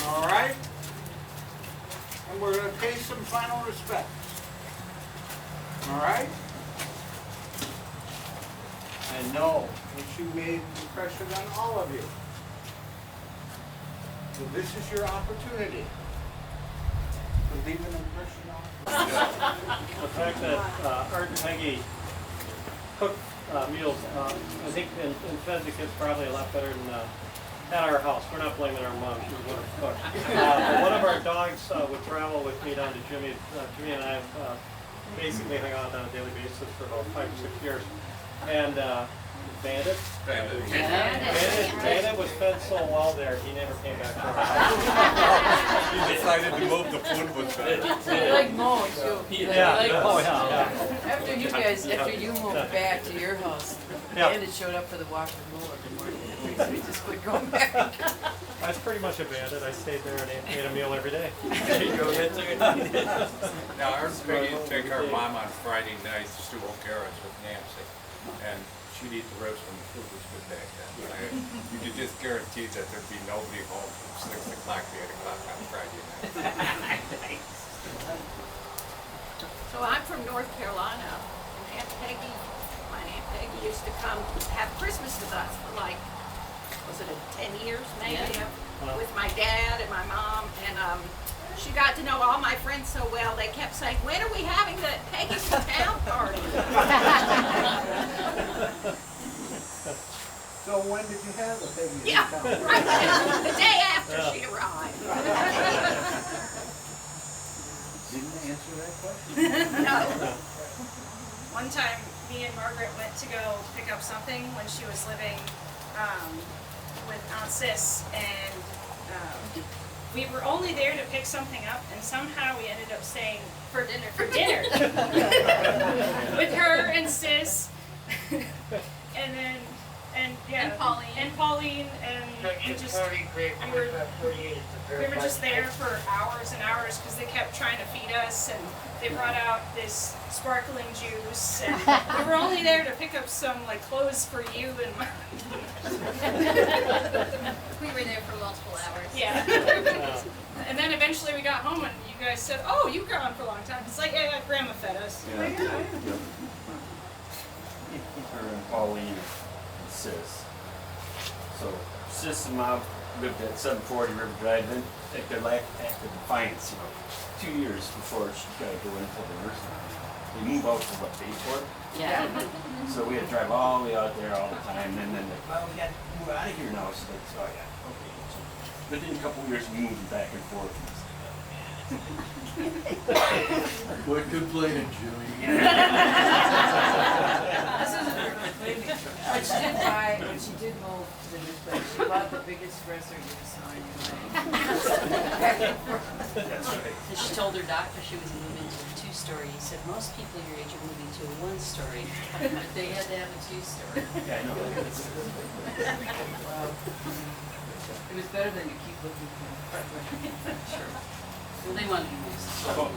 All right. And we're going to pay some final respects. All right. I know that you made an impression on all of you. So this is your opportunity to leave an impression on. The fact that Art and Peggy cook meals, I think in Fezzik it's probably a lot better than at our house. We're not blaming our mom, she was one of the cooks. One of our dogs would travel with me down to Jimmy. Jimmy and I have basically hung out on a daily basis for about 5 or 6 years. And Bandit was fed so well there, he never came back to our house. He decided to move the food was better. Like Mo, too. Yeah. Oh, yeah. After you moved back to your house, Yeah. Bandit showed up for the walk with Mo every morning. So we just quit going back. I was pretty much a bandit. I stayed there and ate a meal every day. There you go. Now, our Peggy would take our mom on Friday nights to O'Gara's with Nancy, and she'd eat the ribs when the food was good back then. You could just guarantee that there'd be nobody home from 6 o'clock to 8 o'clock on Friday night. So I'm from North Carolina, and my Aunt Peggy used to come have Christmas with us for like, was it 10 years maybe, with my dad and my mom, and she got to know all my friends so well, they kept saying, when are we having the Peggy's in Town party? So when did you have the Peggy? Yeah, right, the day after she arrived. Didn't answer that question. No. One time, me and Margaret went to go pick up something when she was living with Aunt Sis, and we were only there to pick something up, and somehow we ended up staying for dinner with her and Sis, and Pauline, and we just we were just there for hours and hours because they kept trying to feed us, and they brought out this sparkling juice, and we were only there to pick up some like clothes for you and We were there for multiple hours. yeah. And then eventually we got home and you guys said, "Oh, you've gone for a long time." It's like, yeah, Grandma fed us. Her and Pauline and Sis. So Sis and Mom lived at 740 River Drive, then at their act of defiance, 2 years before she got to go into the nursing home. They move out to what, Bayport? Yeah. So we had to drive all the way out there all the time, and then like, well, we got to move out of here now. So like, oh yeah, okay. So within a couple of years, we moved back and forth. And it's like, oh man. Quit complaining, Julie. But she did buy, when she did move to the new place, she bought the biggest dresser you saw in your life. That's right. She told her doctor she was moving to a 2-story. He said, most people your age are moving to a 1-story, but they had to have a 2-story. Yeah, I know. Wow. It was better than to keep looking for Sure. Well, they wanted to use it. Oh.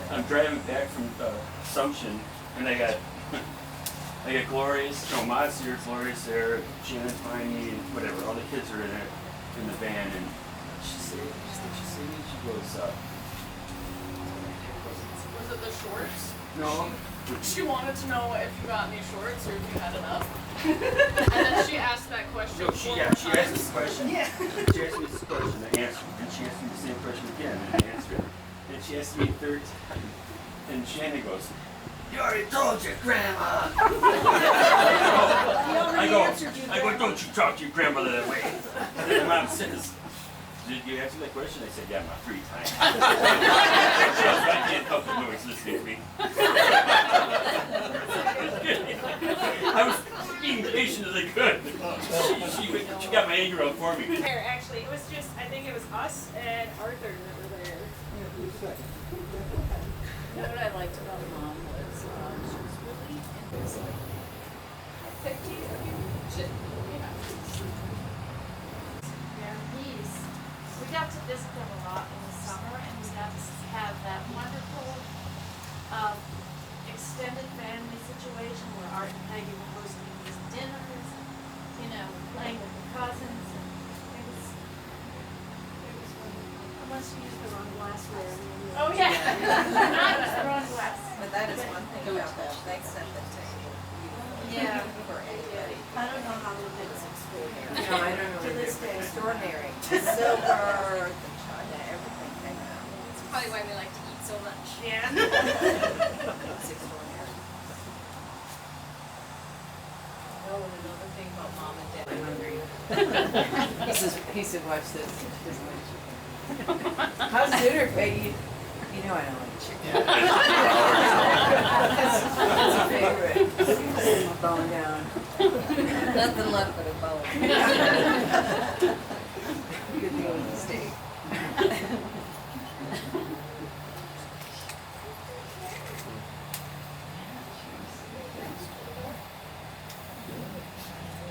I'm driving back from Assumption, and I got Gloria's, Maud's here, Gloria's there, Janet's behind me, and whatever. All the kids are in it, in the van, and she said, she goes, Was it the shorts? no. She wanted to know if you got any shorts or if you had enough. And then she asked that question. No, she asked me this question. Yeah. She asked me this question, I answered. And she asked me the same question again, and I answered it. And she asked me a third time. And Shannon goes, "You already told your grandma." I go, "Don't you talk to your grandmother that way." And then Mom says, "Did you answer that question?" I said, "Yeah, about 3 times." I can't help but know he's listening to me. I was being patient as I could. She got my anger out for me. Actually, it was just, I think it was us and Arthur that were there. You know what I liked about Mom was she was really into this, like 50s of you. We got to visit them a lot in the summer, and we got to have that wonderful extended family situation where Art and Peggy were hosting these dinners, playing with the cousins, for anybody. I don't know how we did it. No, I don't know. To this day. Extraordinary. Silver, everything came out. That's probably why we like to eat so much. Yeah. It's extraordinary. Oh, and another thing about mom and dad. I'm hungry. He said, watch this. She doesn't like chicken. How's dinner, Peggy? You know I don't like chicken. That's a favorite. I'm bone down. Nothing left but a bone. Good deal with the steak.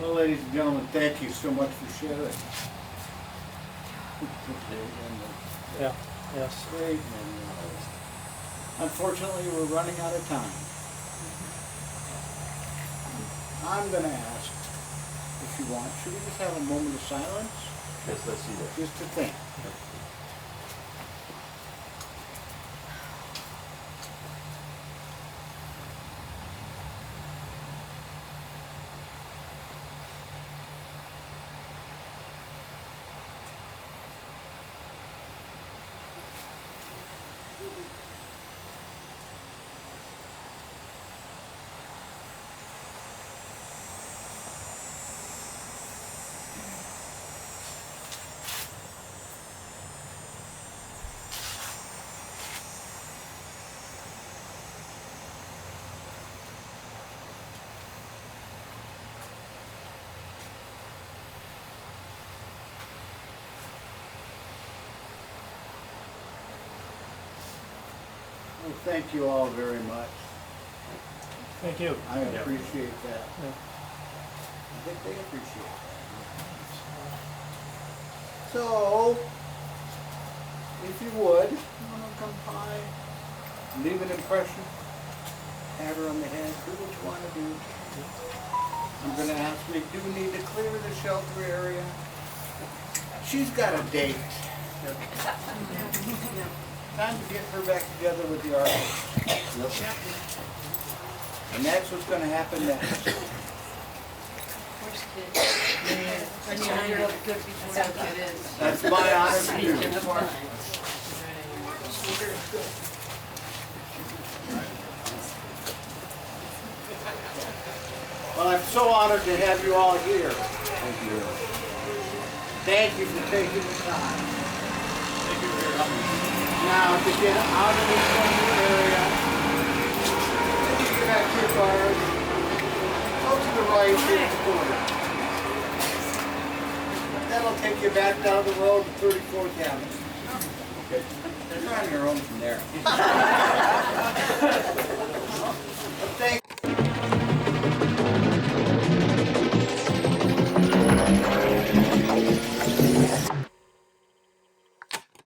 Well, ladies and gentlemen, thank you so much for sharing. Yeah, yes. Great. Unfortunately, we're running out of time. I'm gonna ask, if you want, should we just have a moment of silence? Yes, let's see that. Just to think. Well, thank you all very much. Thank you. I appreciate that. Yeah. I think they appreciate that. So, if you would, you want to come by, leave an impression, pat her on the head, do what you want to do. I'm going to ask, we do need to clear the shelter area. She's got a date. Time to get her back together with the artist. And that's what's going to happen next. First kid. That's how good it is. That's my honor to do. Well, I'm so honored to have you all here. Thank you. Thank you for taking the time. Thank you for your help. Now, to get out of this area, get back to your cars, go to the right here in the corner. That'll take you back down the road to 34th Avenue. Okay. You're on your own from there.